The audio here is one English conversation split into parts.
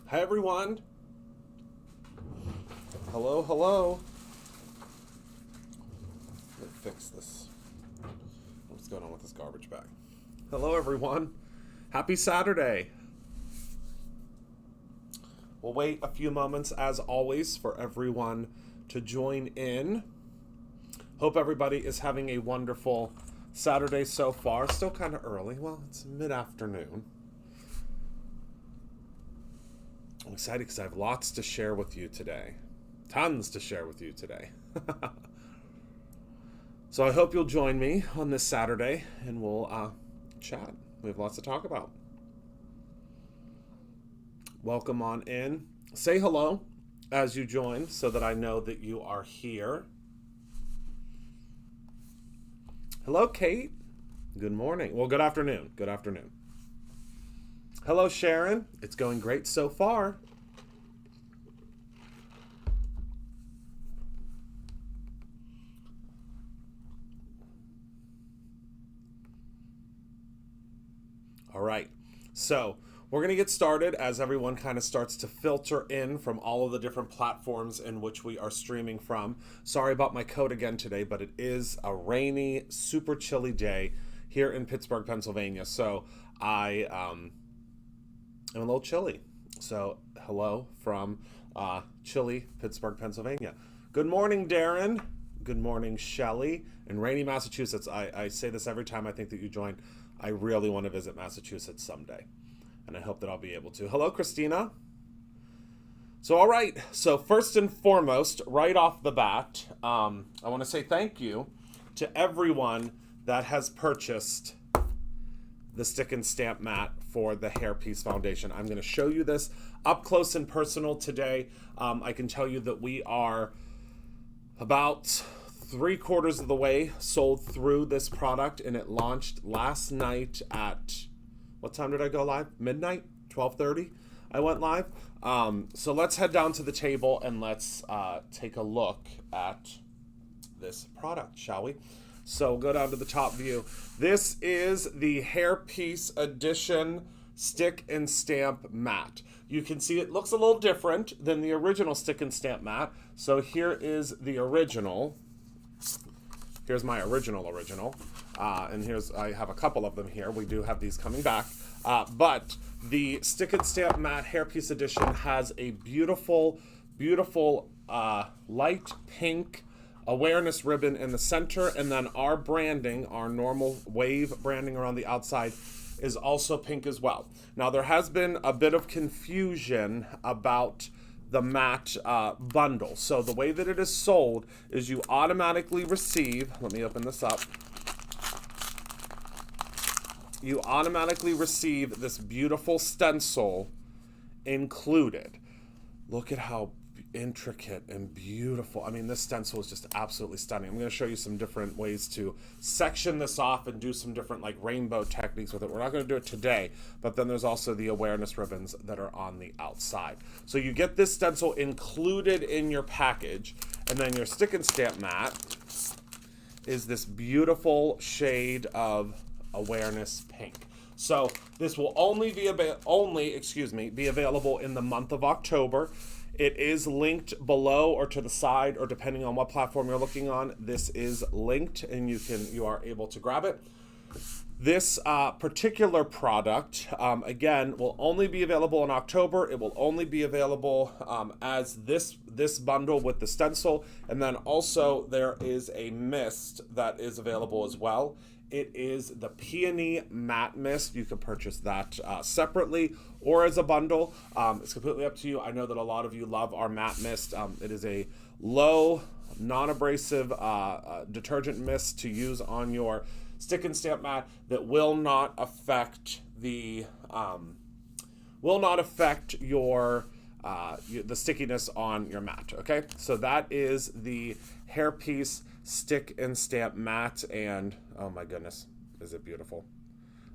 Hi everyone. Hello, hello. Let me fix this. What's going on with this garbage bag? Hello everyone. Happy Saturday. We'll wait a few moments as always for everyone to join in. Hope everybody is having a wonderful Saturday so far. Still kind of early. Well, it's mid-afternoon. I'm excited because I have lots to share with you today. Tons to share with you today. So I hope you'll join me on this Saturday and we'll chat. We have lots to talk about. Welcome on in. Say hello as you join so that I know that you are here. Hello, Kate. Good morning. Well, good afternoon. Good afternoon. Hello, Sharon. It's going great so far. All right. So we're going to get started as everyone kind of starts to filter in from all of the different platforms in which we are streaming from. Sorry about my coat again today, but it is a rainy, super chilly day here in Pittsburgh, Pennsylvania. So I am a little chilly. So hello from chilly Pittsburgh, Pennsylvania. Good morning, Darren. Good morning, Shelley. In rainy Massachusetts, I say this every time I think that you join. I really want to visit Massachusetts someday. And I hope that I'll be able to. Hello, Christina. So, all right. So, first and foremost, right off the bat, I want to say thank you to everyone that has purchased the stick and stamp mat for the Hairpiece Foundation. I'm going to show you this up close and personal today. I can tell you that we are about 3/4 of the way sold through this product, and it launched last night at... What time did I go live? Midnight? 12:30? I went live. So let's head down to the table and let's take a look at this product, shall we? So go down to the top view. This is the Hairpiece Edition Stick and Stamp Mat. You can see it looks a little different than the original Stick and Stamp Mat. So here is the original. Here's my original. And I have a couple of them here. We do have these coming back. But the Stick and Stamp Mat Hairpiece Edition has a beautiful, beautiful light pink awareness ribbon in the center. And then our branding, our normal wave branding around the outside, is also pink as well. Now, there has been a bit of confusion about the mat bundle. So the way that it is sold is you automatically receive, let me open this up. You automatically receive this beautiful stencil included. Look at how intricate and beautiful. I mean, this stencil is just absolutely stunning. I'm going to show you some different ways to section this off and do some different like rainbow techniques with it. We're not going to do it today, but then there's also the awareness ribbons that are on the outside. So you get this stencil included in your package, and then your stick and stamp mat is this beautiful shade of awareness pink. So this will only be available in the month of October. It is linked below or to the side, or depending on what platform you're looking on, this is linked and you are able to grab it. This particular product, again, will only be available in October. It will only be available as this bundle with the stencil. And then also there is a mist that is available as well. It is the Peony Matte Mist. You can purchase that separately or as a bundle. It's completely up to you. I know that a lot of you love our matte mist. It is a low, non-abrasive detergent mist to use on your stick and stamp mat that will not affect the the stickiness on your mat. Okay, so that is the Hairpiece Stick and Stamp Mat, and oh my goodness, is it beautiful.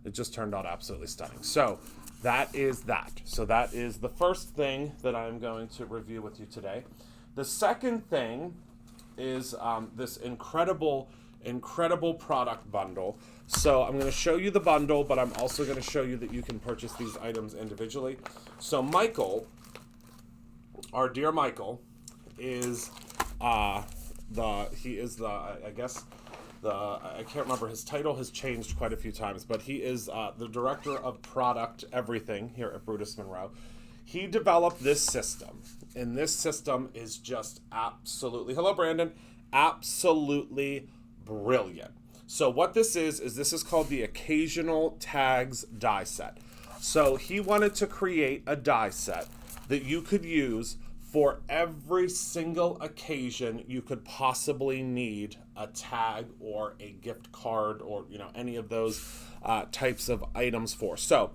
It just turned out absolutely stunning. So that is that. So that is the first thing that I'm going to review with you today. The second thing is this incredible incredible product bundle. So I'm going to show you the bundle, but I'm also going to show you that you can purchase these items individually. So Michael, our dear Michael, is I can't remember, his title has changed quite a few times, but he is the director of product everything here at Brutus Monroe. He developed this system, and this system is just absolutely, hello Brandon, absolutely brilliant. So what this is called the Occasional Tags die set. So he wanted to create a die set that you could use for every single occasion you could possibly need a tag or a gift card or any of those types of items for. So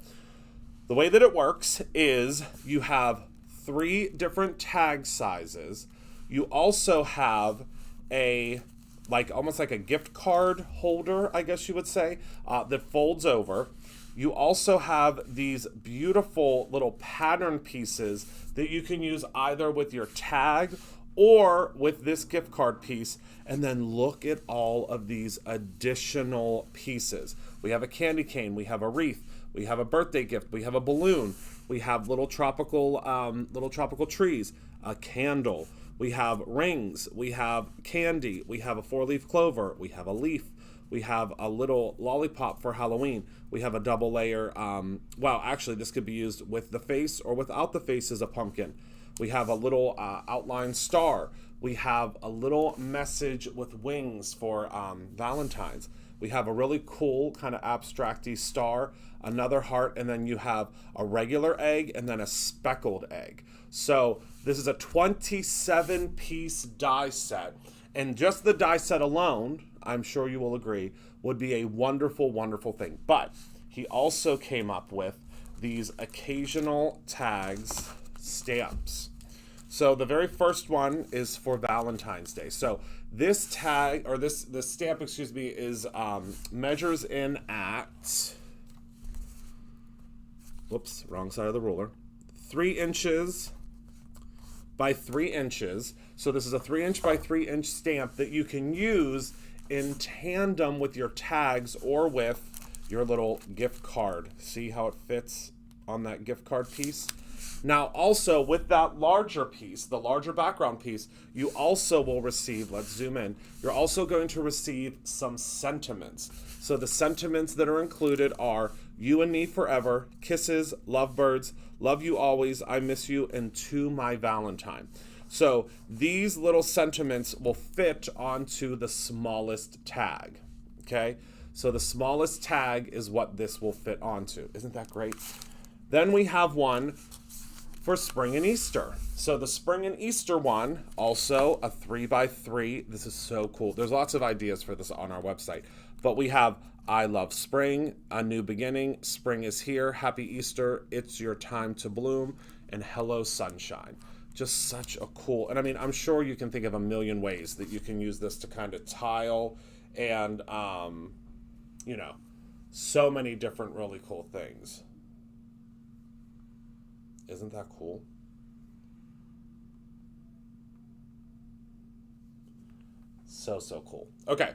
the way that it works is you have 3 different tag sizes. You also have almost like a gift card holder, I guess you would say, that folds over. You also have these beautiful little pattern pieces that you can use either with your tag or with this gift card piece. And then look at all of these additional pieces. We have a candy cane, we have a wreath, we have a birthday gift, we have a balloon, we have little tropical trees, a candle, we have rings, we have candy, we have a 4-leaf clover, we have a leaf, we have a little lollipop for Halloween. We have a double layer. Actually, this could be used with the face or without the face as a pumpkin. We have a little outline star. We have a little message with wings for Valentine's. We have a really cool kind of abstracty star, another heart, and then you have a regular egg and then a speckled egg. So this is a 27-piece die set. And just the die set alone, I'm sure you will agree, would be a wonderful, wonderful thing. But he also came up with these Occasional Tags stamps. So the very first one is for Valentine's Day. So this tag, or this stamp, is measures in at, whoops, wrong side of the ruler, 3 inches by 3 inches. So this is a 3-inch by 3-inch stamp that you can use in tandem with your tags or with your little gift card. See how it fits on that gift card piece? Now also with that larger piece, the larger background piece, you also will receive, let's zoom in, you're also going to receive some sentiments. So the sentiments that are included are you and me forever, kisses, lovebirds, love you always, I miss you, and to my Valentine. So these little sentiments will fit onto the smallest tag, okay? So the smallest tag is what this will fit onto. Isn't that great? Then we have one for spring and Easter. So the spring and Easter one, also a 3x3. This is so cool. There's lots of ideas for this on our website. But we have I love spring, a new beginning, spring is here, happy Easter, it's your time to bloom, and hello sunshine. Just such a cool, and I mean, I'm sure you can think of a million ways that you can use this to kind of tile and, so many different really cool things. Isn't that cool? So cool. Okay.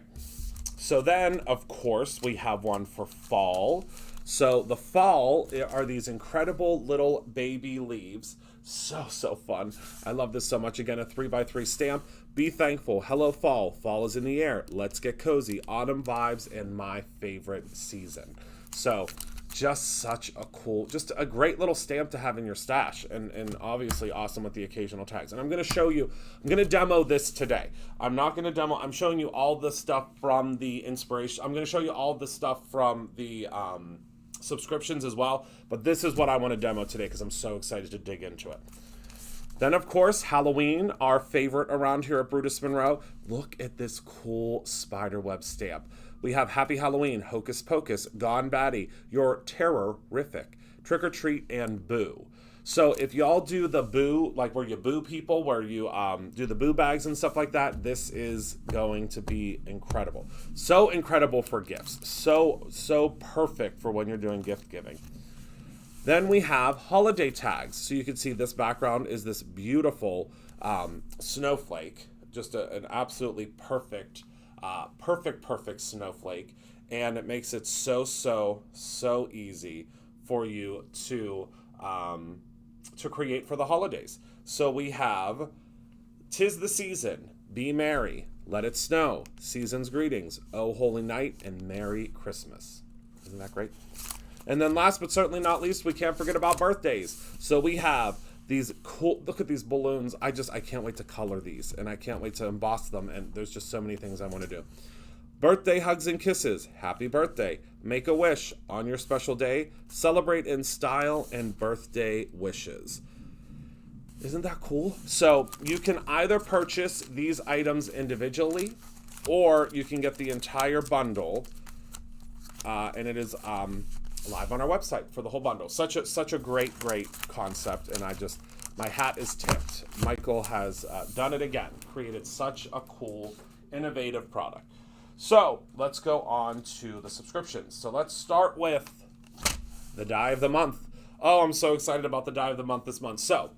So then, of course, we have one for fall. So the fall are these incredible little baby leaves. So fun. I love this so much. Again, a 3x3 stamp. Be thankful. Hello, fall. Fall is in the air. Let's get cozy. Autumn vibes and my favorite season. So just such a cool, just a great little stamp to have in your stash, and obviously awesome with the occasional tags. And I'm going to show you, I'm going to demo this today. I'm not going to demo, I'm showing you all the stuff from the inspiration. I'm going to show you all the stuff from the subscriptions as well, but this is what I want to demo today because I'm so excited to dig into it. Then, of course, Halloween, our favorite around here at Brutus Monroe. Look at this cool spiderweb stamp. We have Happy Halloween, Hocus Pocus, Gone Batty, You're Terror-rific, Trick or Treat, and Boo. So if y'all do the boo, like where you boo people, where you do the boo bags and stuff like that, this is going to be incredible. So incredible for gifts. So perfect for when you're doing gift giving. Then we have holiday tags. So you can see this background is this beautiful snowflake, just an absolutely perfect perfect snowflake, and it makes it so easy for you to create for the holidays. So we have "'Tis the Season," "Be Merry," "Let It Snow," "Season's Greetings," "Oh Holy Night," and "Merry Christmas." Isn't that great? And then last but certainly not least, we can't forget about birthdays. So we have these cool, look at these balloons. I can't wait to color these, and I can't wait to emboss them, and there's just so many things I want to do. Birthday hugs and kisses, happy birthday, make a wish on your special day, celebrate in style, and birthday wishes. Isn't that cool? So you can either purchase these items individually, or you can get the entire bundle, and it is live on our website for the whole bundle. Such a great concept, and my hat is tipped. Michael has done it again, created such a cool, innovative product. So let's go on to the subscriptions. So let's start with the die of the month. Oh, I'm so excited about the die of the month this month. So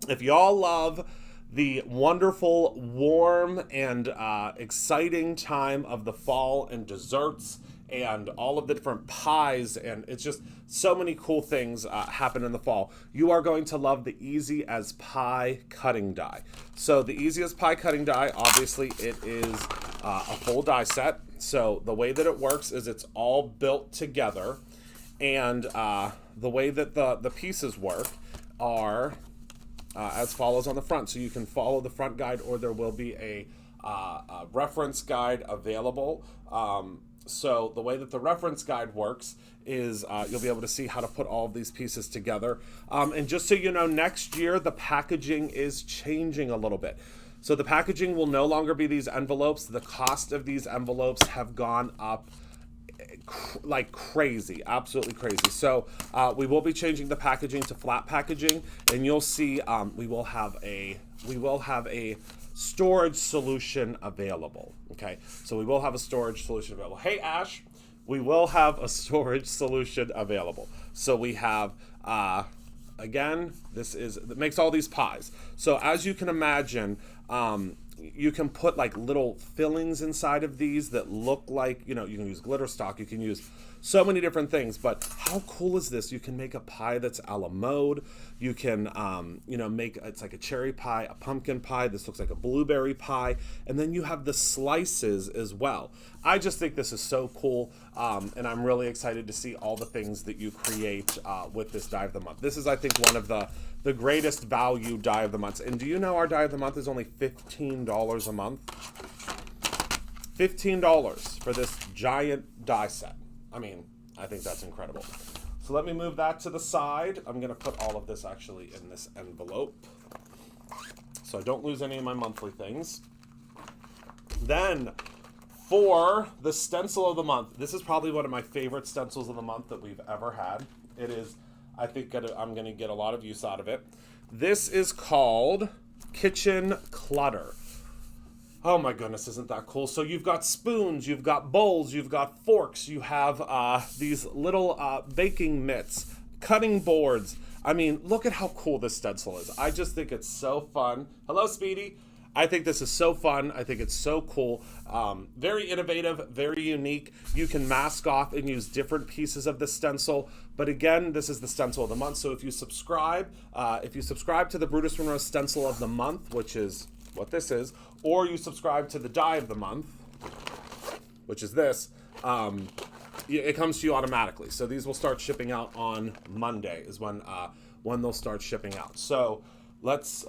if y'all love the wonderful, warm, and exciting time of the fall and desserts and all of the different pies, and it's just so many cool things happen in the fall, you are going to love the Easy as Pie cutting die. So the Easy as Pie cutting die, obviously it is a full die set. So the way that it works is it's all built together, and the way that the pieces work are as follows on the front. So you can follow the front guide, or there will be a reference guide available. So the way that the reference guide works is you'll be able to see how to put all of these pieces together. And just so you know, next year the packaging is changing a little bit. So the packaging will no longer be these envelopes. The cost of these envelopes have gone up like crazy, absolutely crazy. So we will be changing the packaging to flat packaging, and you'll see we will have a storage solution available. Okay, so we will have a storage solution available. Hey Ash, we will have a storage solution available. So we have again, that makes all these pies. So as you can imagine, you can put like little fillings inside of these that look like, you can use glitter stock, you can use so many different things. But how cool is this? You can make a pie that's a la mode. You can, make, it's like a cherry pie, a pumpkin pie. This looks like a blueberry pie. And then you have the slices as well. I just think this is so cool. And I'm really excited to see all the things that you create with this die of the month. This is, I think, one of the greatest value die of the month. And do you know our die of the month is only $15 a month? $15 for this giant die set. I mean, I think that's incredible. So let me move that to the side. I'm going to put all of this actually in this envelope so I don't lose any of my monthly things. Then for the stencil of the month, this is probably one of my favorite stencils of the month that we've ever had. It is, I think I'm going to get a lot of use out of it. This is called Kitchen Clutter. Oh my goodness, isn't that cool? So you've got spoons, you've got bowls, you've got forks, you have these little baking mitts, cutting boards. I mean, look at how cool this stencil is. I just think it's so fun. Hello, Speedy. I think this is so fun. I think it's so cool. Very innovative, very unique. You can mask off and use different pieces of the stencil. But again, this is the stencil of the month. So if you subscribe to the Brutus Monroe stencil of the month, which is what this is, or you subscribe to the die of the month, which is this, it comes to you automatically. So these will start shipping out on Monday is when they'll start shipping out. So let's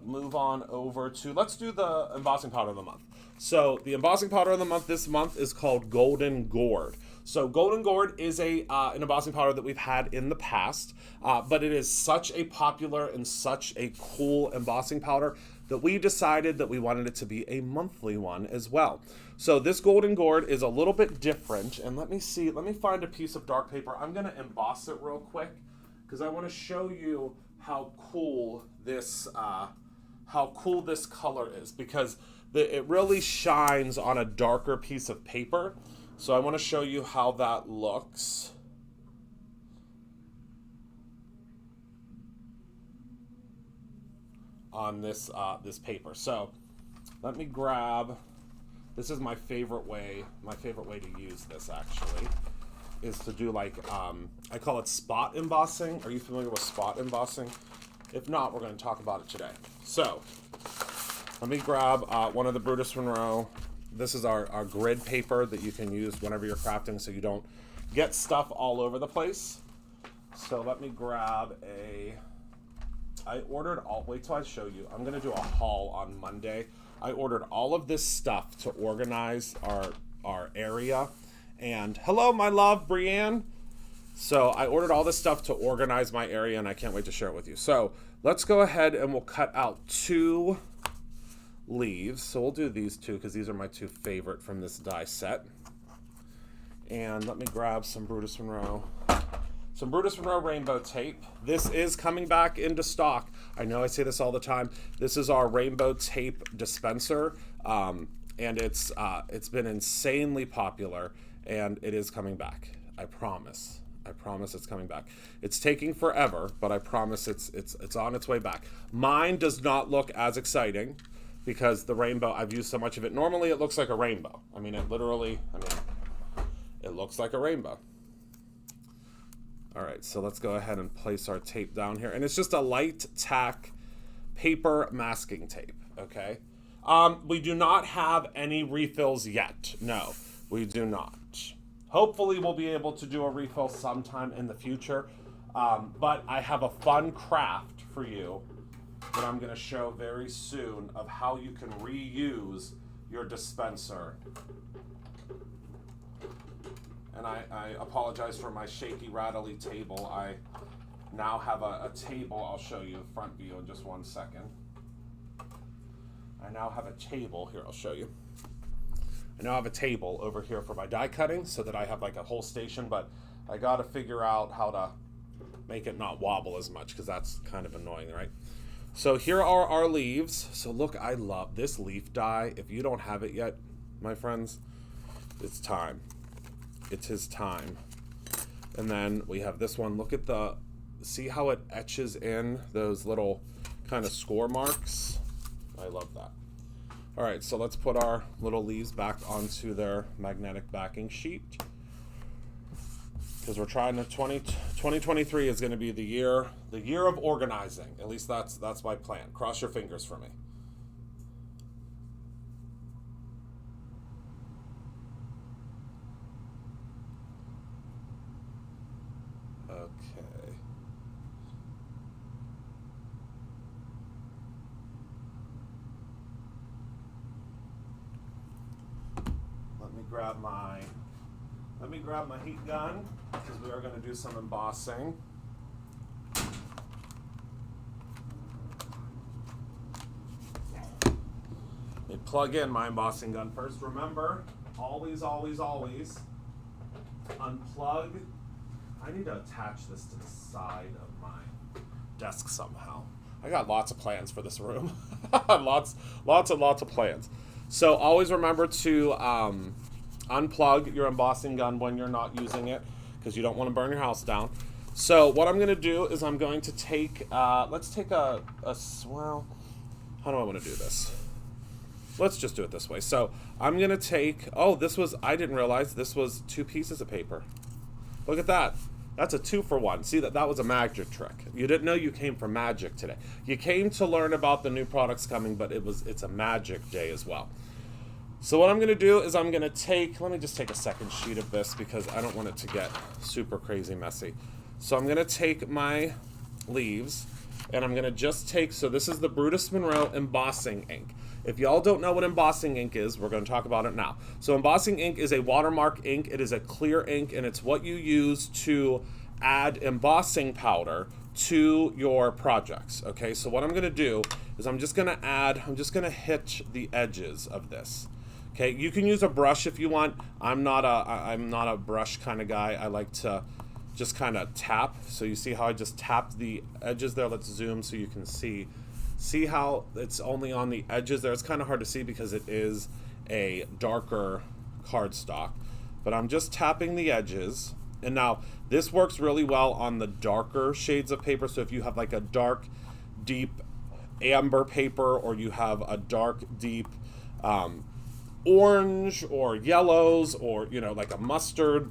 move on over to, let's do the embossing powder of the month. So the embossing powder of the month this month is called Golden Gourd. So Golden Gourd is an embossing powder that we've had in the past, but it is such a popular and such a cool embossing powder that we decided that we wanted it to be a monthly one as well. So this Golden Gourd is a little bit different, and let me find a piece of dark paper. I'm gonna emboss it real quick because I want to show you how cool this color is, because it really shines on a darker piece of paper. So I want to show you how that looks. On this paper. So let me grab This is my favorite way to use this actually, is to do like, I call it spot embossing. Are you familiar with spot embossing? If not, we're going to talk about it today. So, let me grab one of the Brutus Monroe. This is our grid paper that you can use whenever you're crafting so you don't get stuff all over the place. So let me grab wait till I show you. I'm going to do a haul on Monday. I ordered all of this stuff to organize our area. And hello, my love, Brienne. So I ordered all this stuff to organize my area, and I can't wait to share it with you. So let's go ahead and we'll cut out 2 leaves. So we'll do these 2 because these are my 2 favorite from this die set. And let me grab some Brutus Monroe. Some Brutus Monroe rainbow tape. This is coming back into stock. I know I say this all the time. This is our rainbow tape dispenser, and it's been insanely popular, and it is coming back. I promise. I promise it's coming back. It's taking forever, but I promise it's on its way back. Mine does not look as exciting because the rainbow, I've used so much of it. Normally it looks like a rainbow. It looks like a rainbow. All right, so let's go ahead and place our tape down here. And it's just a light tack paper masking tape, okay? We do not have any refills yet. No, we do not. Hopefully we'll be able to do a refill sometime in the future. But I have a fun craft for you that I'm gonna show very soon of how you can reuse your dispenser. And I apologize for my shaky, rattly table. I now have a table. I'll show you front view in just one second. I now have a table. Here, I'll show you. I now have a table over here for my die cutting so that I have like a whole station, but I got to figure out how to make it not wobble as much because that's kind of annoying, right? So here are our leaves. So look, I love this leaf die. If you don't have it yet, my friends, it's time. It's his time. And then we have this one. Look at see how it etches in those little kind of score marks? I love that. All right, so let's put our little leaves back onto their magnetic backing sheet. Because we're trying to 2023 is going to be the year of organizing. At least that's my plan. Cross your fingers for me. Okay. Let me grab my heat gun because we are going to do some embossing. Let me plug in my embossing gun first. Remember, always, always, always unplug. I need to attach this to the side of my desk somehow. I got lots of plans for this room. lots and lots of plans. So always remember to unplug your embossing gun when you're not using it because you don't want to burn your house down. So what I'm going to do is I'm going to take, let's take well, how do I want to do this? Let's just do it this way. So I'm going to take, I didn't realize this was 2 pieces of paper. Look at that. That's a 2-for-1. See, that was a magic trick. You didn't know you came for magic today. You came to learn about the new products coming, but it's a magic day as well. So what I'm going to do is I'm going to let me just take a second sheet of this because I don't want it to get super crazy messy. So I'm going to take my leaves and I'm going to just so this is the Brutus Monroe embossing ink. If y'all don't know what embossing ink is, we're going to talk about it now. So embossing ink is a watermark ink. It is a clear ink, and it's what you use to add embossing powder to your projects. Okay, so what I'm going to do is I'm just going to hit the edges of this. Okay, you can use a brush if you want. I'm not a brush kind of guy. I like to just kind of tap. So you see how I just tapped the edges there? Let's zoom so you can see. See how it's only on the edges there? It's kind of hard to see because it is a darker cardstock. But I'm just tapping the edges. And now this works really well on the darker shades of paper. So if you have like a dark, deep amber paper or you have a dark, deep orange or yellows or, you know, like a mustard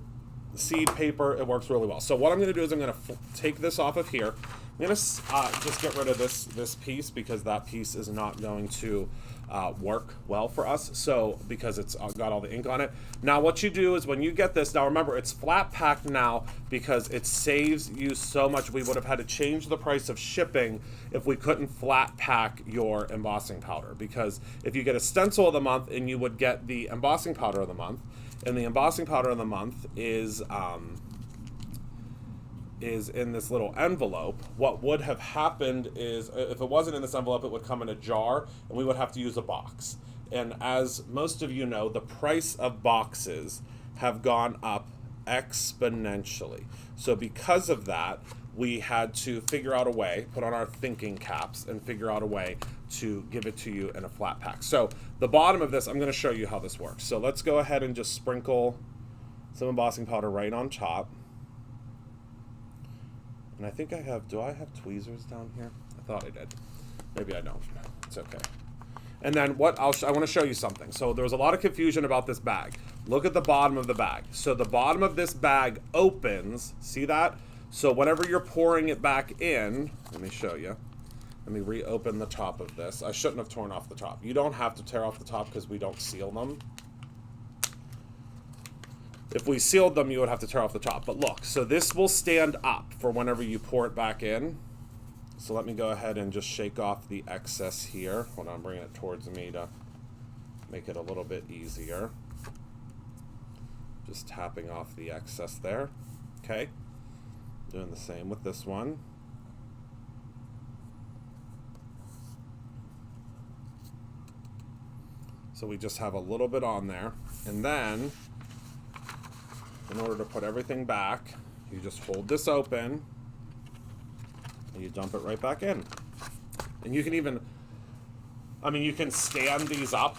seed paper, it works really well. So what I'm going to do is I'm going to take this off of here. I'm going to just get rid of this piece because that piece is not going to work well for us. So because it's got all the ink on it. Now what you do is when you get this, now remember it's flat packed now because it saves you so much. We would have had to change the price of shipping if we couldn't flat pack your embossing powder, because if you get a stencil of the month and you would get the embossing powder of the month, and the embossing powder of the month is in this little envelope. What would have happened is if it wasn't in this envelope, it would come in a jar and we would have to use a box. And as most of you know, the price of boxes have gone up exponentially. So because of that, we had to figure out a way, put on our thinking caps and figure out a way to give it to you in a flat pack. So the bottom of this, I'm going to show you how this works. So let's go ahead and just sprinkle some embossing powder right on top. And I think I have, do I have tweezers down here? I thought I did. Maybe I don't. It's okay. And then what I want to show you something. So there was a lot of confusion about this bag. Look at the bottom of the bag. So the bottom of this bag opens. See that? So whenever you're pouring it back in, let me show you. Let me reopen the top of this. I shouldn't have torn off the top. You don't have to tear off the top because we don't seal them. If we sealed them, you would have to tear off the top. But look, so this will stand up for whenever you pour it back in. So let me go ahead and just shake off the excess here. Hold on, bring it towards me to make it a little bit easier. Just tapping off the excess there. Okay. Doing the same with this one. So we just have a little bit on there. And then, in order to put everything back, you just hold this open and you dump it right back in. And you can even, I mean, you can stand these up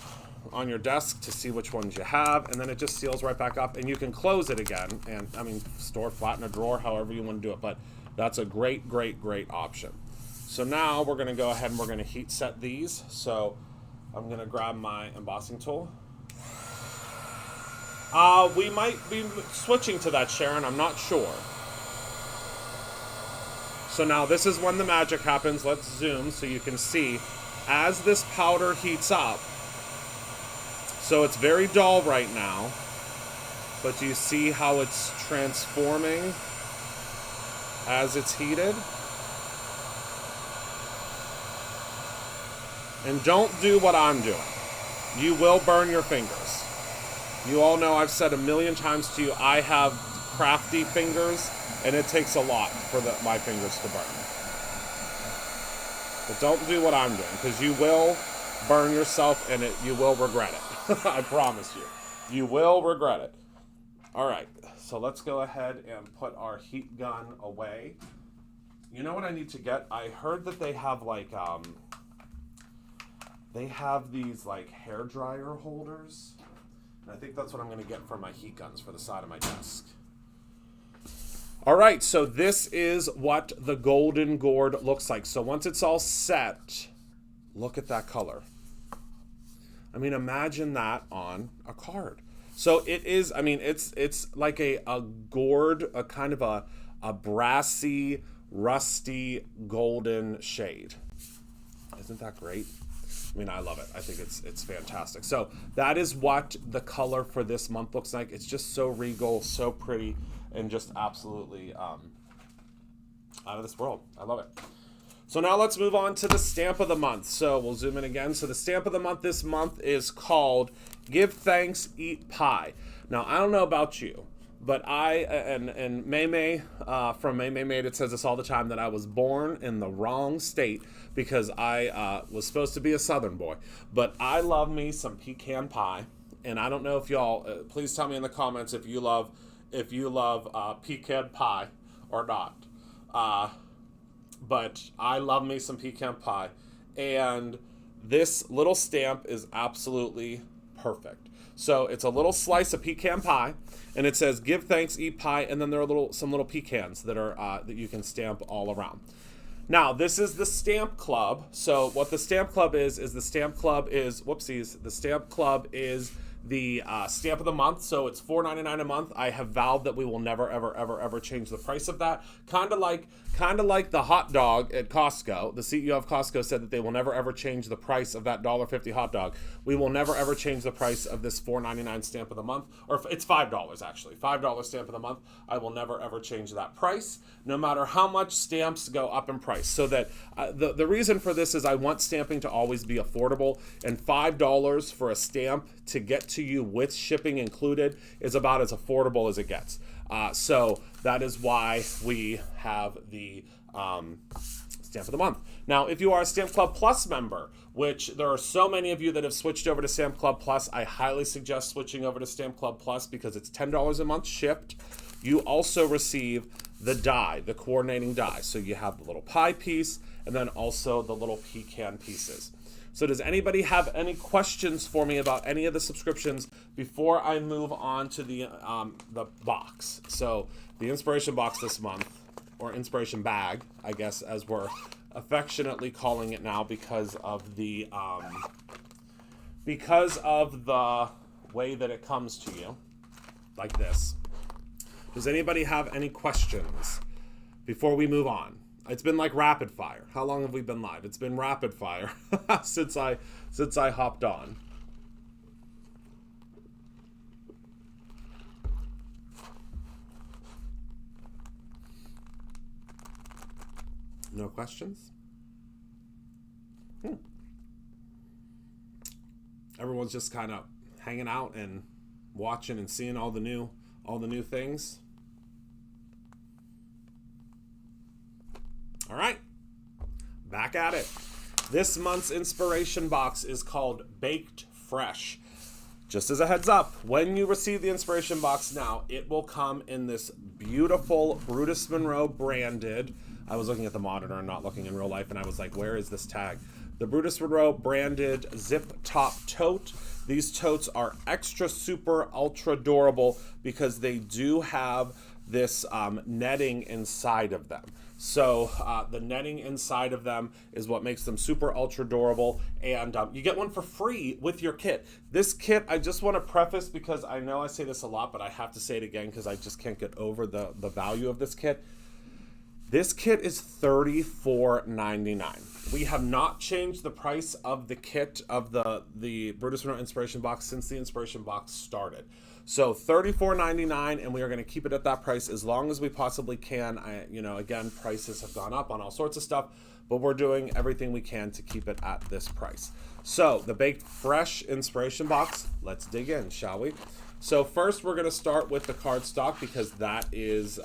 on your desk to see which ones you have, and then it just seals right back up, and you can close it again, and I mean, store flat in a drawer, however you want to do it, but that's a great, great, great option. So now we're going to go ahead and we're going to heat set these. So I'm going to grab my embossing tool. We might be switching to that, Sharon. I'm not sure. So now this is when the magic happens. Let's zoom so you can see as this powder heats up. So it's very dull right now, but you see how it's transforming as it's heated? And don't do what I'm doing. You will burn your fingers. You all know I've said a million times to you, I have crafty fingers, and it takes a lot for my fingers to burn. But don't do what I'm doing, because you will burn yourself, and you will regret it. I promise you. You will regret it. All right, so let's go ahead and put our heat gun away. You know what I need to get? I heard that they have like, they have these like hair dryer holders. And I think that's what I'm going to get for my heat guns for the side of my desk. All right, so this is what the golden gourd looks like. So once it's all set, look at that color. I mean, imagine that on a card. So it is, I mean, it's like a gourd, a kind of a brassy, rusty, golden shade. Isn't that great? I mean, I love it. I think it's fantastic. So that is what the color for this month looks like. It's just so regal, so pretty, and just absolutely out of this world. I love it. So now let's move on to the stamp of the month. So we'll zoom in again. So the stamp of the month this month is called Give Thanks, Eat Pie. Now, I don't know about you, but I, and May from May Made It says this all the time, that I was born in the wrong state because I was supposed to be a Southern boy. But I love me some pecan pie. And I don't know if y'all, please tell me in the comments if you love pecan pie or not. But I love me some pecan pie. And this little stamp is absolutely perfect. So it's a little slice of pecan pie, and it says "Give thanks, eat pie," and then there are some little pecans that are that you can stamp all around. Now, this is the Stamp Club. So what the Stamp Club is the Stamp Club is, whoopsies, the Stamp Club is the stamp of the month. So it's $4.99 a month. I have vowed that we will never, ever, ever, ever change the price of that. Kind of like the hot dog at Costco. The CEO of Costco said that they will never, ever change the price of that $1.50 hot dog. We will never, ever change the price of this $4.99 stamp of the month. Or it's $5 actually. $5 stamp of the month. I will never, ever change that price, no matter how much stamps go up in price. So that the reason for this is I want stamping to always be affordable, and $5 for a stamp to get to you with shipping included is about as affordable as it gets. So that is why we have the Stamp of the Month. Now, if you are a Stamp Club Plus member, which there are so many of you that have switched over to Stamp Club Plus, I highly suggest switching over to Stamp Club Plus because it's $10 a month shipped. You also receive the die, the coordinating die. So you have the little pie piece and then also the little pecan pieces. So does anybody have any questions for me about any of the subscriptions before I move on to the box? So the inspiration box this month, or inspiration bag, I guess, as we're affectionately calling it now because of the way that it comes to you, like this. Does anybody have any questions before we move on? It's been like rapid fire. How long have we been live? It's been rapid fire since I hopped on. No questions? Everyone's just kind of hanging out and watching and seeing all the new things. All right, back at it. This month's inspiration box is called Baked Fresh. Just as a heads up, when you receive the inspiration box now, it will come in this beautiful Brutus Monroe branded. I was looking at the monitor and not looking in real life, and I was like, where is this tag? The Brutus Monroe branded zip top tote. These totes are extra super ultra durable because they do have this netting inside of them. So the netting inside of them is what makes them super ultra durable, and you get one for free with your kit. This kit, I just want to preface, because I know I say this a lot, but I have to say it again because I just can't get over the value of this kit. This kit is $34.99. We have not changed the price of the kit of the Brutus Monroe Inspiration Box since the Inspiration Box started. So $34.99, and we are going to keep it at that price as long as we possibly can. Again, prices have gone up on all sorts of stuff, but we're doing everything we can to keep it at this price. So the Baked Fresh Inspiration Box, let's dig in, shall we? So first we're going to start with the cardstock because that is,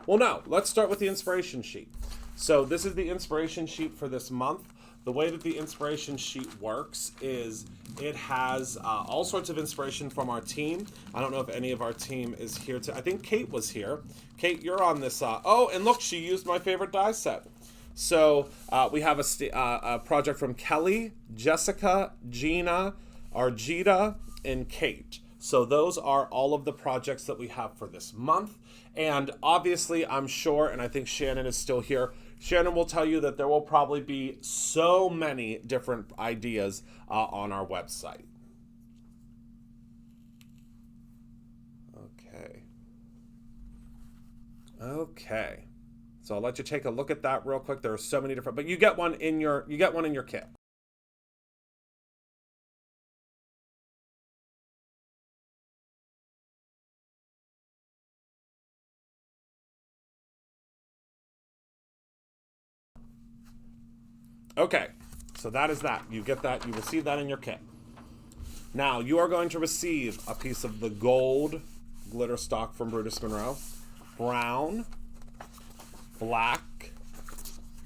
let's start with the inspiration sheet. So this is the inspiration sheet for this month. The way that the inspiration sheet works is it has all sorts of inspiration from our team. I don't know if any of our team is here I think Kate was here. Kate, you're on this. Oh, and look, she used my favorite die set. So we have a project from Kelly, Jessica, Gina, Argita, and Kate. So those are all of the projects that we have for this month. And obviously, I'm sure, and I think Shannon is still here, Shannon will tell you that there will probably be so many different ideas on our website. Okay. So I'll let you take a look at that real quick. There are so many different, but you get one in your kit. Okay, so that is that. You get that, you receive that in your kit. Now, you are going to receive a piece of the gold glitter stock from Brutus Monroe, brown, black,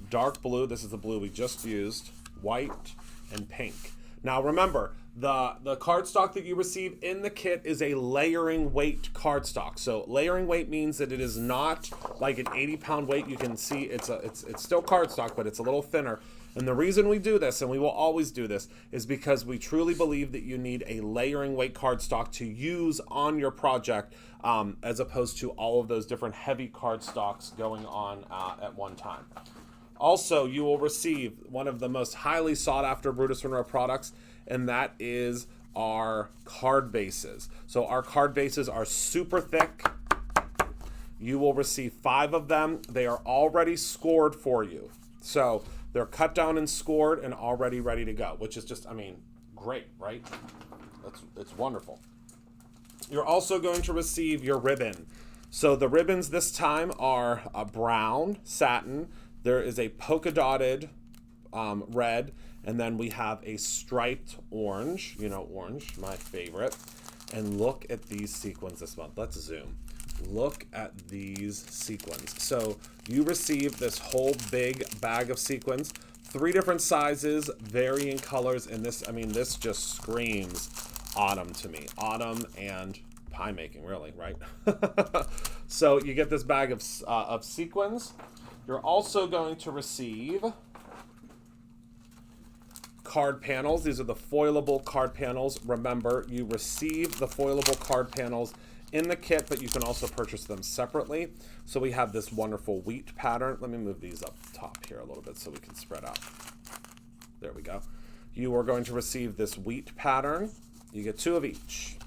dark blue, this is the blue we just used, white, and pink. Now remember, the cardstock that you receive in the kit is a layering weight cardstock. So layering weight means that it is not like an 80-pound weight. You can see it's still cardstock, but it's a little thinner. And the reason we do this, and we will always do this, is because we truly believe that you need a layering weight cardstock to use on your project, as opposed to all of those different heavy cardstocks going on at one time. Also, you will receive one of the most highly sought after Brutus Monroe products, and that is our card bases. So our card bases are super thick. You will receive 5 of them. They are already scored for you. So they're cut down and scored and already ready to go, which is just, I mean, great, right? It's wonderful. You're also going to receive your ribbon. So the ribbons this time are a brown satin. There is a polka dotted red, and then we have a striped orange. You know, orange, my favorite. And look at these sequins this month. Let's zoom. Look at these sequins. So you receive this whole big bag of sequins, 3 different sizes, varying colors, and this, I mean, this just screams autumn to me. Autumn and pie making, really, right? So you get this bag of sequins. You're also going to receive card panels. These are the foilable card panels. Remember, you receive the foilable card panels in the kit, but you can also purchase them separately. So we have this wonderful wheat pattern. Let me move these up top here a little bit so we can spread out. There we go. You are going to receive this wheat pattern. You get 2 of each.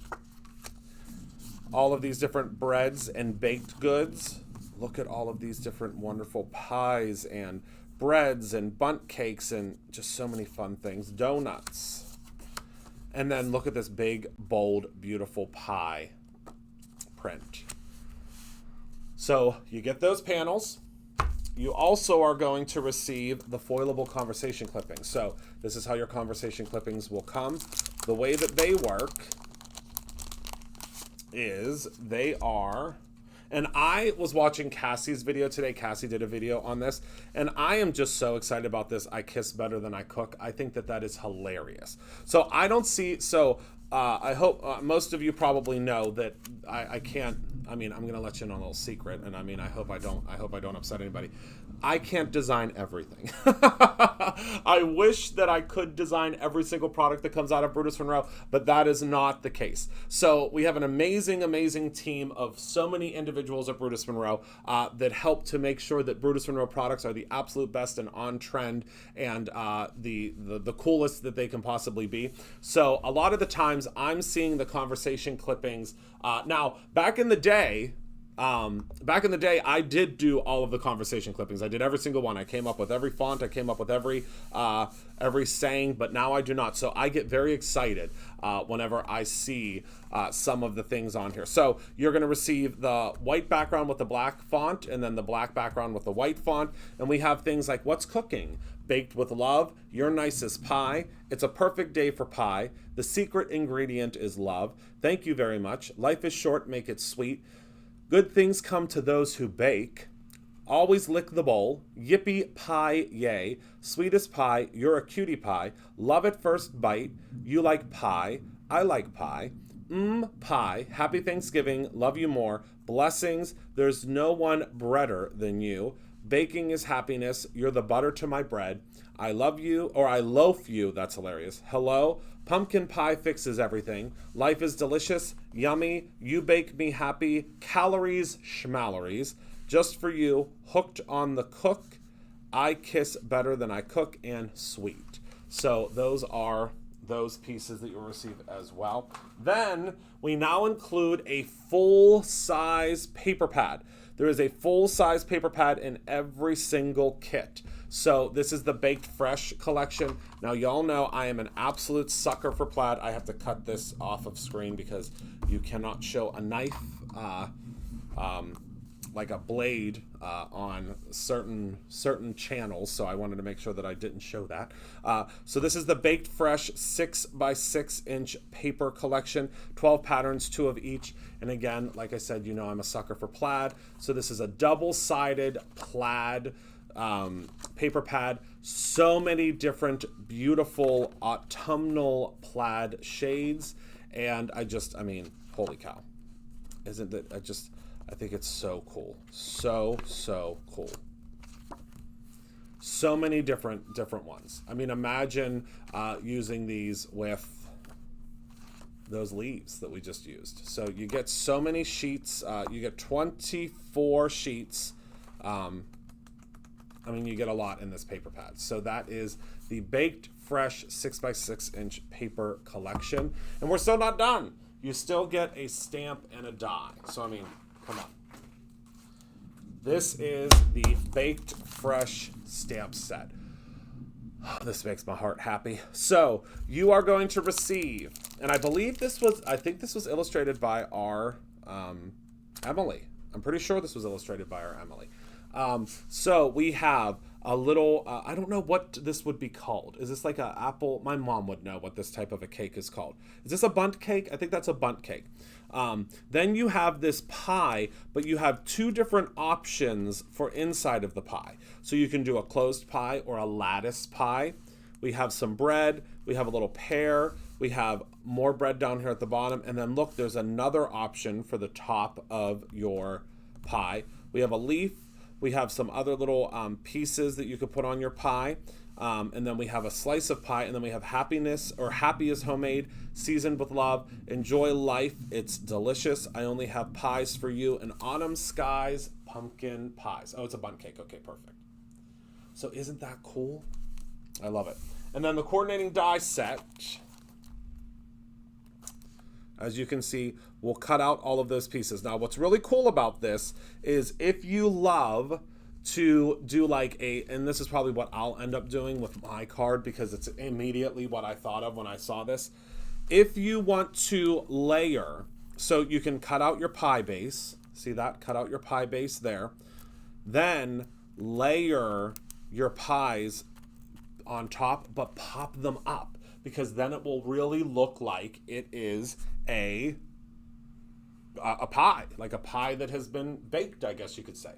All of these different breads and baked goods. Look at all of these different wonderful pies and breads and bundt cakes and just so many fun things. Donuts. And then look at this big, bold, beautiful pie print. So you get those panels. You also are going to receive the foilable conversation clippings. So this is how your conversation clippings will come. The way that they work is they are, and I was watching Cassie's video today. Cassie did a video on this, and I am just so excited about this. I kiss better than I cook. I think that that is hilarious. So I don't see, so I hope most of you probably know that I can't, I mean, I'm going to let you in on a little secret, and I mean, I hope I don't upset anybody. I can't design everything. I wish that I could design every single product that comes out of Brutus Monroe, but that is not the case. So we have an amazing, amazing team of so many individuals at Brutus Monroe that help to make sure that Brutus Monroe products are the absolute best and on trend and the coolest that they can possibly be. So a lot of the times I'm seeing the conversation clippings. Now, back in the day, I did do all of the conversation clippings. I did every single one. I came up with every font. I came up with every saying, but now I do not. So I get very excited whenever I see some of the things on here. So you're going to receive the white background with the black font and then the black background with the white font. And we have things like what's cooking, baked with love, your nicest pie, it's a perfect day for pie, the secret ingredient is love, thank you very much, life is short, make it sweet, good things come to those who bake. Always lick the bowl. Yippee pie yay. Sweetest pie. You're a cutie pie. Love at first bite. You like pie. I like pie. Pie. Happy Thanksgiving. Love you more. Blessings. There's no one breader than you. Baking is happiness. You're the butter to my bread. I love you, or I loaf you. That's hilarious. Hello. Pumpkin pie fixes everything. Life is delicious, yummy. You bake me happy. Calories, schmalories. Just for you, hooked on the cook. I kiss better than I cook, and sweet. So those are those pieces that you'll receive as well. Then we now include a full-size paper pad. There is a full-size paper pad in every single kit. So this is the Baked Fresh collection. Now y'all know I am an absolute sucker for plaid. I have to cut this off of screen because you cannot show a knife like a blade on certain channels, so I wanted to make sure that I didn't show that. So this is the Baked Fresh 6x6 inch paper collection, 12 patterns, 2 of each. And again, like I said, you know I'm a sucker for plaid. So this is a double-sided plaid paper pad. So many different beautiful autumnal plaid shades. And I mean, holy cow. Isn't it, I think it's so cool. So cool. So many different ones. I mean, imagine using these with those leaves that we just used. So you get so many sheets. You get 24 sheets I mean, you get a lot in this paper pad. So that is the Baked Fresh 6x6" paper collection. And we're still not done. You still get a stamp and a die. So, I mean, come on. This is the Baked Fresh stamp set. This makes my heart happy. So, you are going to receive, and I think this was illustrated by our Emily. I'm pretty sure this was illustrated by our Emily. So we have a little, I don't know what this would be called. Is this like an apple? My mom would know what this type of a cake is called. Is this a bundt cake? I think that's a bundt cake. Then you have this pie, but you have two different options for inside of the pie. So you can do a closed pie or a lattice pie. We have some bread. We have a little pear. We have more bread down here at the bottom. And then look, there's another option for the top of your pie. We have a leaf. We have some other little pieces that you could put on your pie. And then we have a slice of pie. And then we have happiness, or happy is homemade, seasoned with love. Enjoy life. It's delicious. I only have pies for you. And autumn skies, pumpkin pies. Oh, it's a bundt cake. Okay, perfect. So isn't that cool? I love it. And then the coordinating die set, as you can see, we'll cut out all of those pieces. Now, what's really cool about this is if you love to do like and this is probably what I'll end up doing with my card because it's immediately what I thought of when I saw this. If you want to layer, so you can cut out your pie base. See that? Cut out your pie base there. Then layer your pies on top, but pop them up, because then it will really look like it is a pie, like a pie that has been baked, I guess you could say.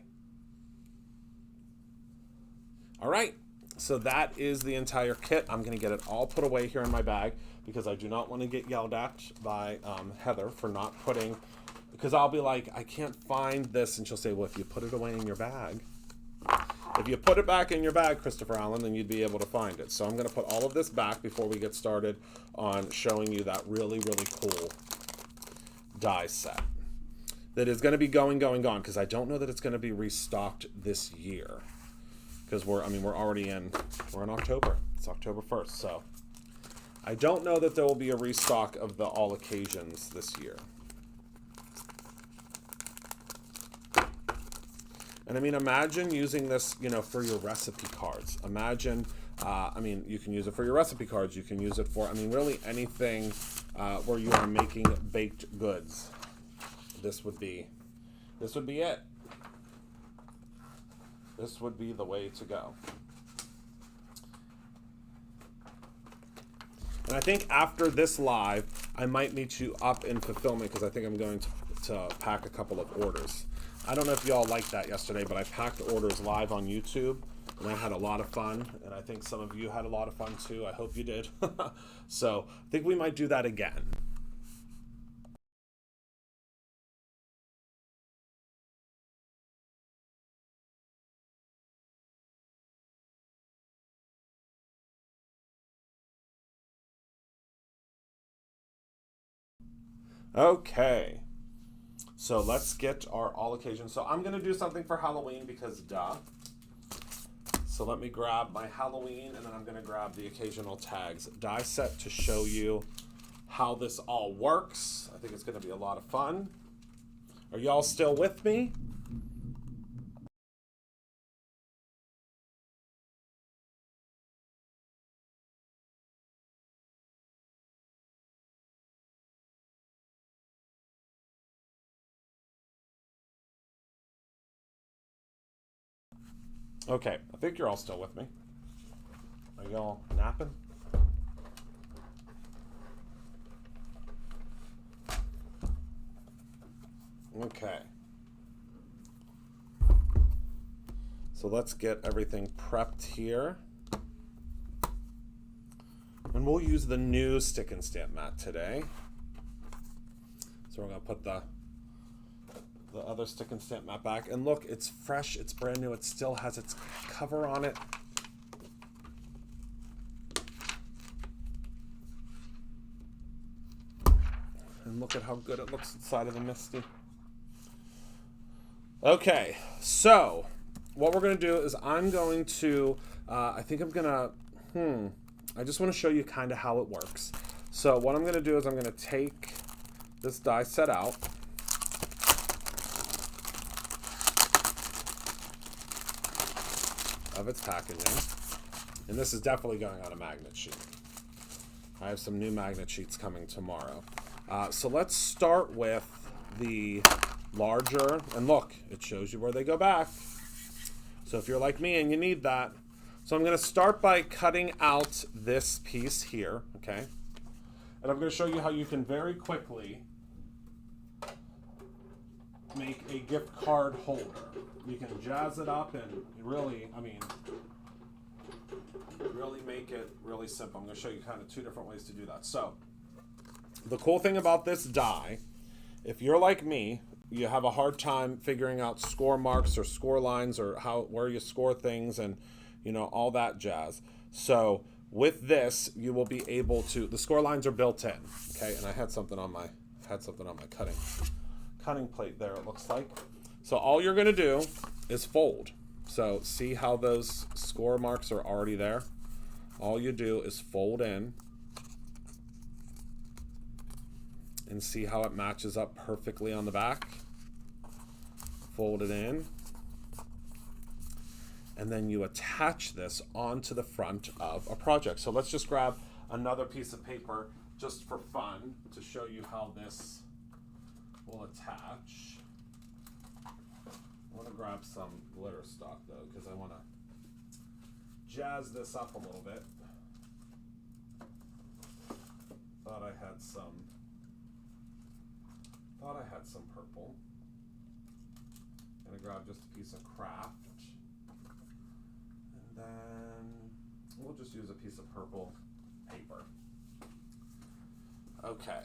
All right, so that is the entire kit. I'm going to get it all put away here in my bag because I do not want to get yelled at by Heather for not putting, because I'll be like, I can't find this, and she'll say, well, if you put it away in your bag, if you put it back in your bag, Christopher Allen, then you'd be able to find it. So I'm going to put all of this back before we get started on showing you that really, really cool die set that is going to be gone, because I don't know that it's going to be restocked this year, because we're in October. It's October 1st, so I don't know that there will be a restock of the all occasions this year. And I mean, imagine using this, for your recipe cards. Imagine, you can use it for your recipe cards. You can use it for, really anything where you are making baked goods. This would be it. This would be the way to go. And I think after this live, I might need to up in fulfillment, because I think I'm going to pack a couple of orders. I don't know if y'all liked that yesterday, but I packed orders live on YouTube, and I had a lot of fun, and I think some of you had a lot of fun too. I hope you did. So I think we might do that again. Okay. So let's get our all occasions. So I'm going to do something for Halloween because duh. So let me grab my Halloween, and then I'm going to grab the occasional tags die set to show you how this all works. I think it's going to be a lot of fun. Are y'all still with me? Okay, I think you're all still with me. Are y'all napping? Okay. So let's get everything prepped here. And we'll use the new stick and stamp mat today. So we're going to put the other stick and stamp mat back. And look, it's fresh, it's brand new, it still has its cover on it. And look at how good it looks inside of the Misty. Okay, so what we're going to do is I'm going to, I think I'm going to, I just want to show you kind of how it works. So what I'm going to do is I'm going to take this die set out. Of its packaging. And this is definitely going on a magnet sheet. I have some new magnet sheets coming tomorrow. So let's start with the larger, and look, it shows you where they go back. So if you're like me and you need that, so I'm going to start by cutting out this piece here, okay? And I'm going to show you how you can very quickly make a gift card holder. You can jazz it up and really, I mean, really make it really simple. I'm going to show you kind of 2 different ways to do that. So the cool thing about this die, if you're like me, you have a hard time figuring out score marks or score lines or where you score things and, you know, all that jazz. So with this, you will be able to, the score lines are built in, okay? And I had something on my cutting plate there, it looks like. So all you're going to do is fold. So see how those score marks are already there? All you do is fold in and see how it matches up perfectly on the back. Fold it in. And then you attach this onto the front of a project. So let's just grab another piece of paper just for fun to show you how this will attach. I want to grab some glitter stock though, because I want to jazz this up a little bit. Thought I had some purple. Gonna grab just a piece of craft. And then we'll just use a piece of purple paper. Okay.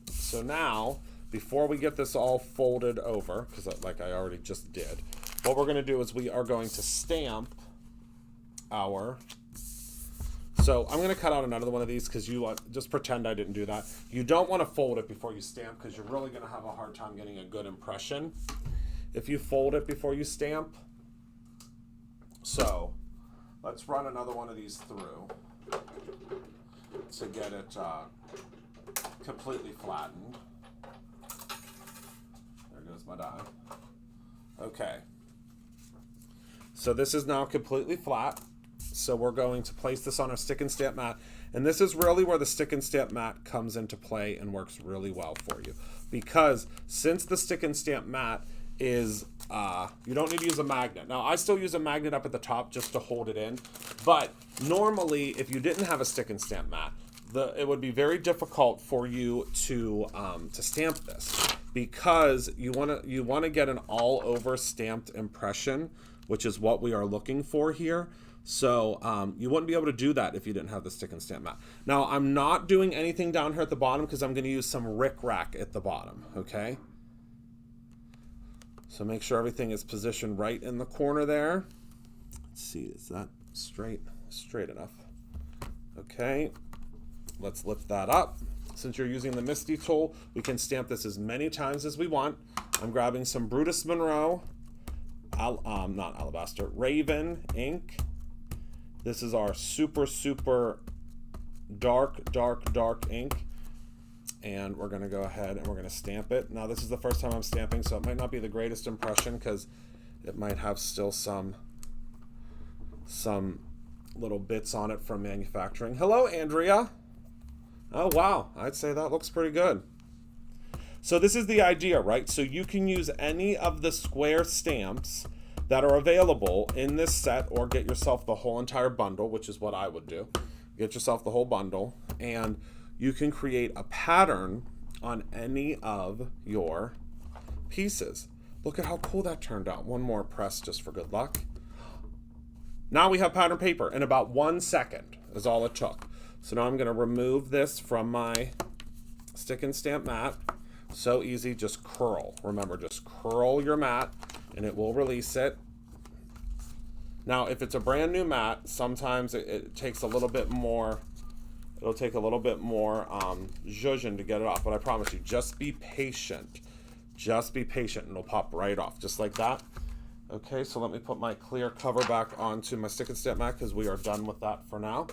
So now, before we get this all folded over, because like I already just did, what we're going to do is we are going to stamp our... So I'm going to cut out another one of these because just pretend I didn't do that. You don't want to fold it before you stamp because you're really going to have a hard time getting a good impression if you fold it before you stamp. So let's run another one of these through to get it completely flattened. There goes my die. Okay. So this is now completely flat. So we're going to place this on our stick and stamp mat. And this is really where the stick and stamp mat comes into play and works really well for you. Because since the stick and stamp mat is, you don't need to use a magnet. Now I still use a magnet up at the top just to hold it in. But normally if you didn't have a stick and stamp mat, it would be very difficult for you to stamp this, because you want to get an all over stamped impression, which is what we are looking for here. So you wouldn't be able to do that if you didn't have the stick and stamp mat. Now I'm not doing anything down here at the bottom because I'm going to use some rickrack at the bottom. Okay. So make sure everything is positioned right in the corner there. Let's see, is that straight enough? Okay. Let's lift that up. Since you're using the Misty tool, we can stamp this as many times as we want. I'm grabbing some Brutus Monroe, not Alabaster, Raven ink. This is our super, super dark ink. And we're gonna go ahead and we're gonna stamp it. Now this is the first time I'm stamping, so it might not be the greatest impression because it might have still some little bits on it from manufacturing. Hello, Andrea. Oh, wow. I'd say that looks pretty good. So this is the idea, right? So you can use any of the square stamps that are available in this set, or get yourself the whole entire bundle, which is what I would do. Get yourself the whole bundle, and you can create a pattern on any of your pieces. Look at how cool that turned out. One more press just for good luck. Now we have pattern paper in about 1 second is all it took. So now I'm going to remove this from my stick and stamp mat. So easy, just curl. Remember, just curl your mat and it will release it. Now, if it's a brand new mat, sometimes it takes a little bit more, it'll take a little bit more zhuzhin to get it off. But I promise you, just be patient. Just be patient and it'll pop right off, just like that. Okay, so let me put my clear cover back onto my stick and stamp mat because we are done with that for now.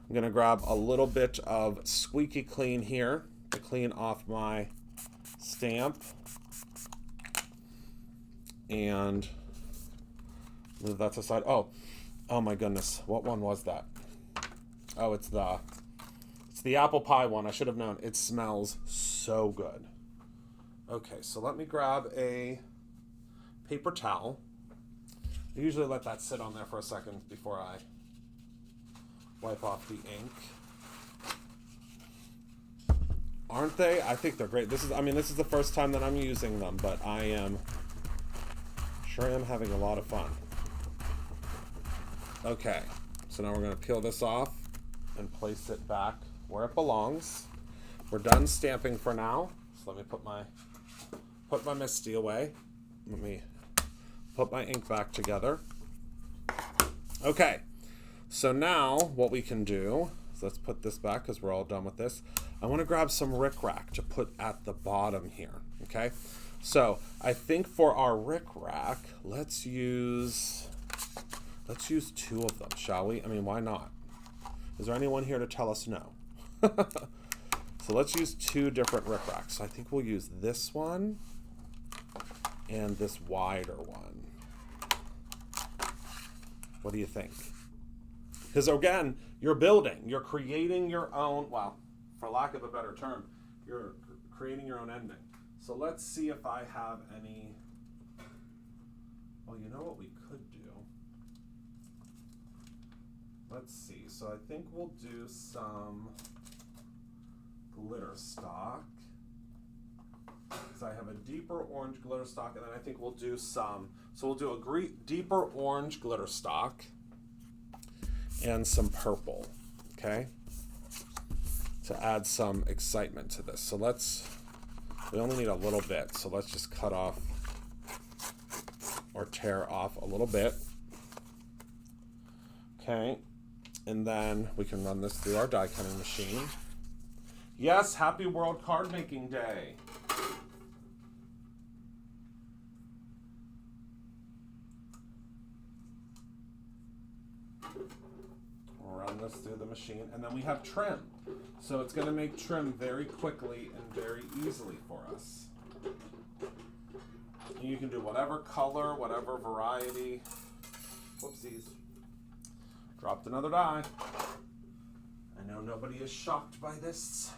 I'm going to grab a little bit of squeaky clean here to clean off my stamp and move that to the side. Oh my goodness, what one was that? Oh, it's the apple pie one. I should have known. It smells so good. Okay, so let me grab a paper towel. I usually let that sit on there for a second before I wipe off the ink. Aren't they? I think they're great. This is the first time that I'm using them, but I am having a lot of fun. Okay, so now we're going to peel this off and place it back where it belongs. We're done stamping for now. So let me put my MISTI away. Let me put my ink back together. Okay, so now what we can do is let's put this back because we're all done with this. I want to grab some rickrack to put at the bottom here. Okay, so I think for our rickrack, let's use 2 of them, shall we? I mean, why not? Is there anyone here to tell us no? So let's use 2 different rickracks. I think we'll use this one and this wider one. What do you think? Because again, you're building, you're creating your own, well, for lack of a better term, you're creating your own ending. So let's see if I have any, well, you know what we could do? Let's see, so I think we'll do some glitter stock. Because I have a deeper orange glitter stock, and then I think we'll do some, so we'll do a deeper orange glitter stock and some purple, okay? To add some excitement to this. So we only need a little bit, so let's just cut off or tear off a little bit. Okay, and then we can run this through our die cutting machine. Yes, happy World Card Making Day. We'll run this through the machine, and then we have trim. So it's going to make trim very quickly and very easily for us. And you can do whatever color, whatever variety. Whoopsies. Dropped another die. I know nobody is shocked by this.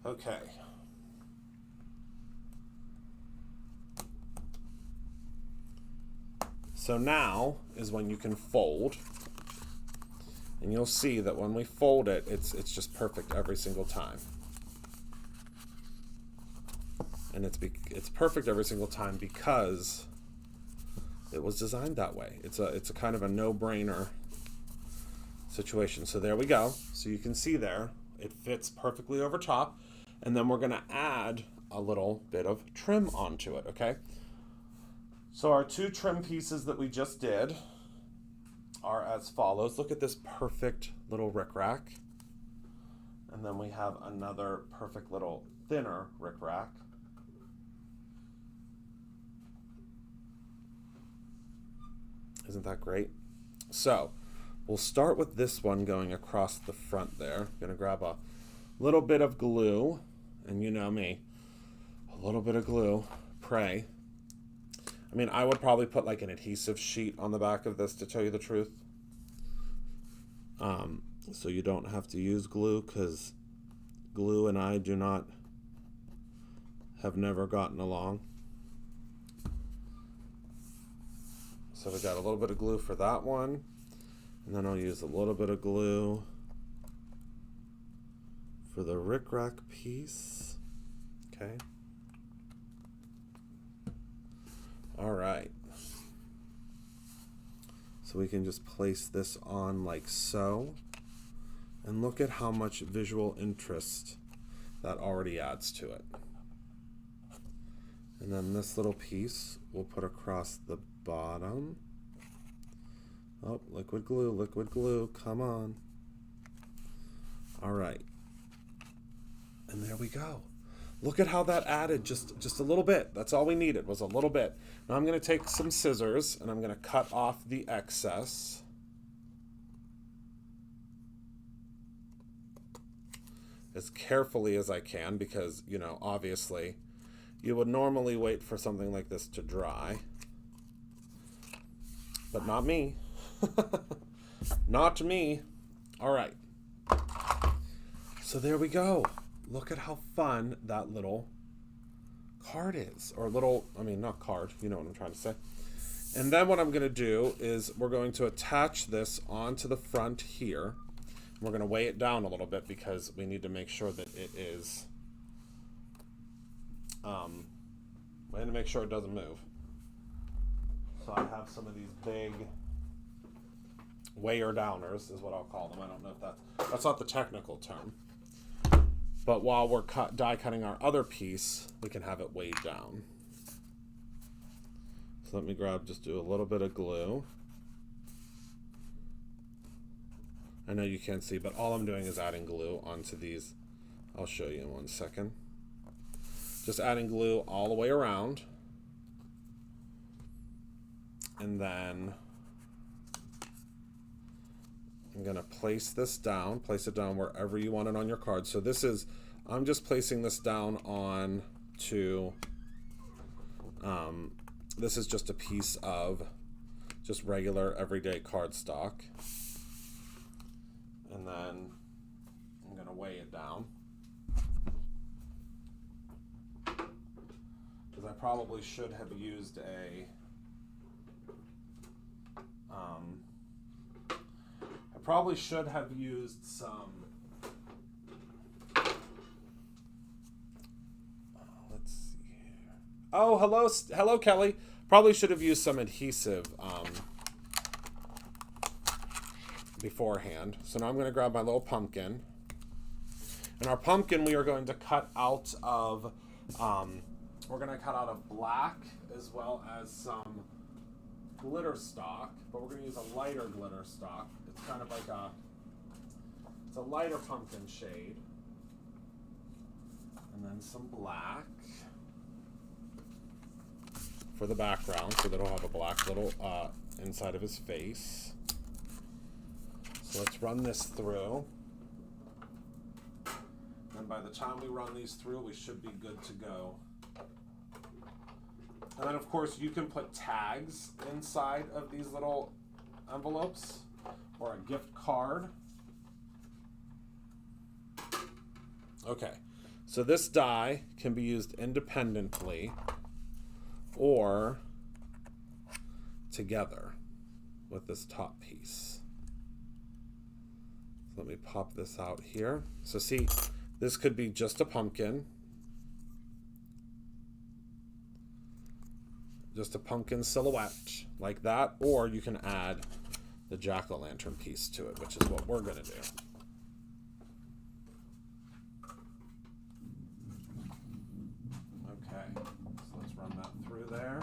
Okay. So now is when you can fold. And you'll see that when we fold it, it's just perfect every single time. And it's perfect every single time because it was designed that way. It's a kind of a no-brainer situation. So there we go. So you can see there, it fits perfectly over top. And then we're going to add a little bit of trim onto it, okay? So our 2 trim pieces that we just did are as follows. Look at this perfect little rickrack. And then we have another perfect little thinner rickrack. Isn't that great? So we'll start with this one going across the front there. I'm gonna grab a little bit of glue, and you know me, a little bit of glue, pray. I mean, I would probably put like an adhesive sheet on the back of this to tell you the truth. So you don't have to use glue, because glue and I have never gotten along. So we got a little bit of glue for that one. And then I'll use a little bit of glue for the rickrack piece. Okay. All right. So we can just place this on like so. And look at how much visual interest that already adds to it. And then this little piece we'll put across the bottom. Oh, liquid glue, come on. All right. And there we go. Look at how that added just a little bit. That's all we needed, was a little bit. Now I'm going to take some scissors and I'm going to cut off the excess. As carefully as I can, because, you know, obviously you would normally wait for something like this to dry. But not me. Not me. All right. So there we go. Look at how fun that little card is. Or little, I mean, not card. You know what I'm trying to say. And then what I'm going to do is we're going to attach this onto the front here. We're going to weigh it down a little bit because we need to make sure that it is, we need to make sure it doesn't move. So I have some of these big weigher downers is what I'll call them. I don't know if that's not the technical term. But while we're die cutting our other piece, we can have it weighed down. So let me just do a little bit of glue. I know you can't see, but all I'm doing is adding glue onto these. I'll show you in 1 second. Just adding glue all the way around. And then I'm going to place it down wherever you want it on your card. So I'm just placing this down on to, this is just a piece of just regular everyday cardstock. And then I'm going to weigh it down. Because I probably should have used some, let's see here. Oh, hello Kelly. Probably should have used some adhesive beforehand. So now I'm going to grab my little pumpkin. And our pumpkin we are going to cut out of, black as well as some glitter stock, but we're going to use a lighter glitter stock. It's kind of like it's a lighter pumpkin shade. And then some black for the background, so that it'll have a black little inside of his face. So let's run this through. And by the time we run these through, we should be good to go. And then, of course, you can put tags inside of these little envelopes or a gift card. Okay, so this die can be used independently or together with this top piece. So let me pop this out here. So see, this could be just a pumpkin. Just a pumpkin silhouette like that, or you can add the jack-o'-lantern piece to it, which is what we're going to do. Okay, so let's run that through there.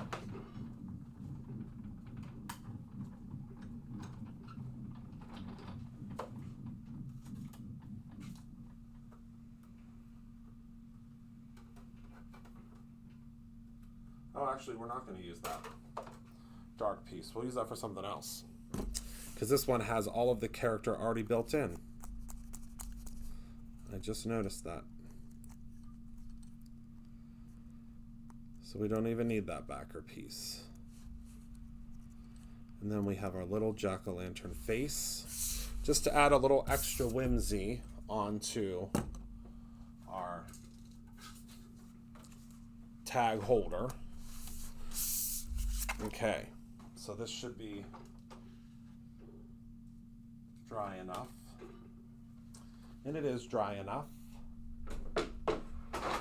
Oh, actually, we're not going to use that dark piece. We'll use that for something else. Because this one has all of the character already built in. I just noticed that. So we don't even need that backer piece. And then we have our little jack-o'-lantern face. Just to add a little extra whimsy onto our tag holder. Okay, so this should be dry enough. And it is dry enough.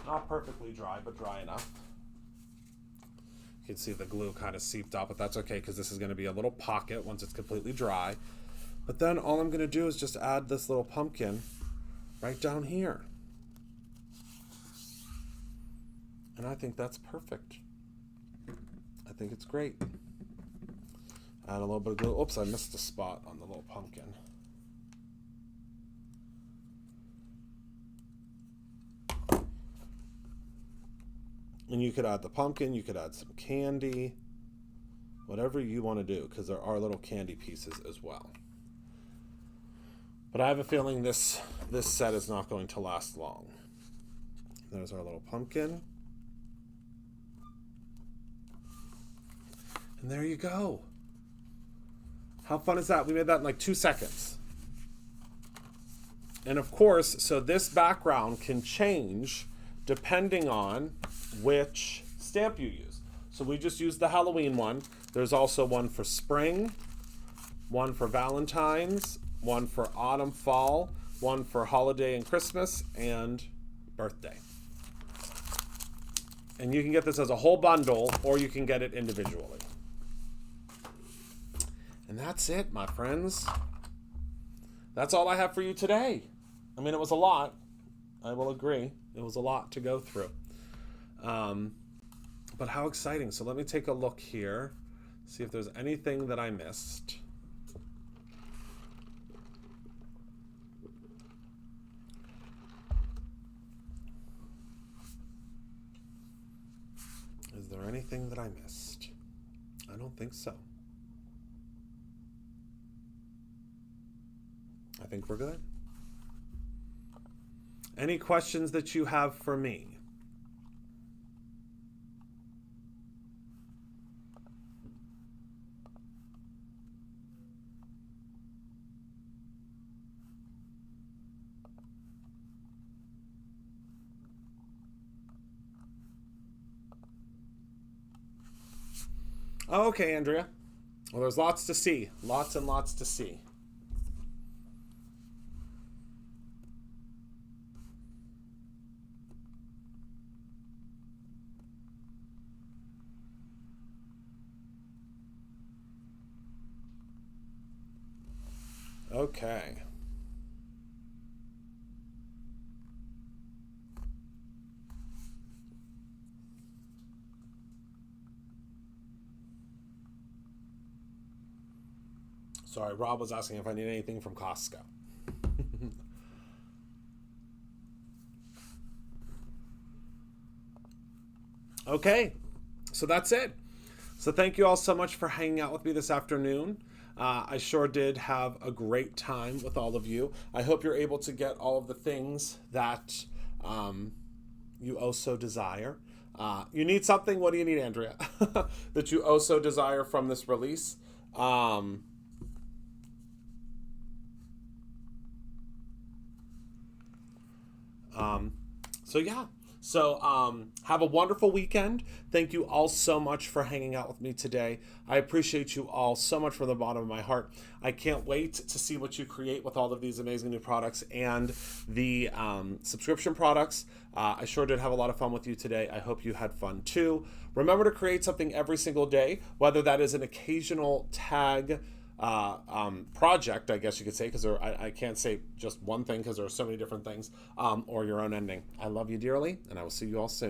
Not perfectly dry, but dry enough. You can see the glue kind of seeped out, but that's okay because this is going to be a little pocket once it's completely dry. But then all I'm going to do is just add this little pumpkin right down here. And I think that's perfect. I think it's great. Add a little bit of glue. Oops, I missed a spot on the little pumpkin. And you could add the pumpkin, you could add some candy, whatever you want to do, because there are little candy pieces as well. But I have a feeling this set is not going to last long. There's our little pumpkin. And there you go. How fun is that? We made that in like 2 seconds. And of course, so this background can change depending on which stamp you use. So we just used the Halloween one. There's also one for spring, one for Valentine's, one for autumn, fall, one for holiday and Christmas, and birthday. And you can get this as a whole bundle, or you can get it individually. And that's it, my friends. That's all I have for you today. I mean, it was a lot. I will agree. It was a lot to go through. But how exciting. So let me take a look here, see if there's anything that I missed. Is there anything that I missed? I don't think so. I think we're good. Any questions that you have for me? Oh, okay, Andrea. Well, there's lots to see. Lots and lots to see. Okay. Sorry, Rob was asking if I need anything from Costco. Okay, so that's it. So thank you all so much for hanging out with me this afternoon. I sure did have a great time with all of you. I hope you're able to get all of the things that you oh so desire. You need something? What do you need, Andrea? That you oh so desire from this release? So yeah. So have a wonderful weekend. Thank you all so much for hanging out with me today. I appreciate you all so much from the bottom of my heart. I can't wait to see what you create with all of these amazing new products and the subscription products. I sure did have a lot of fun with you today. I hope you had fun too. Remember to create something every single day, whether that is an occasional tag project, I guess you could say, because I can't say just one thing because there are so many different things, or your own ending. I love you dearly, and I will see you all soon.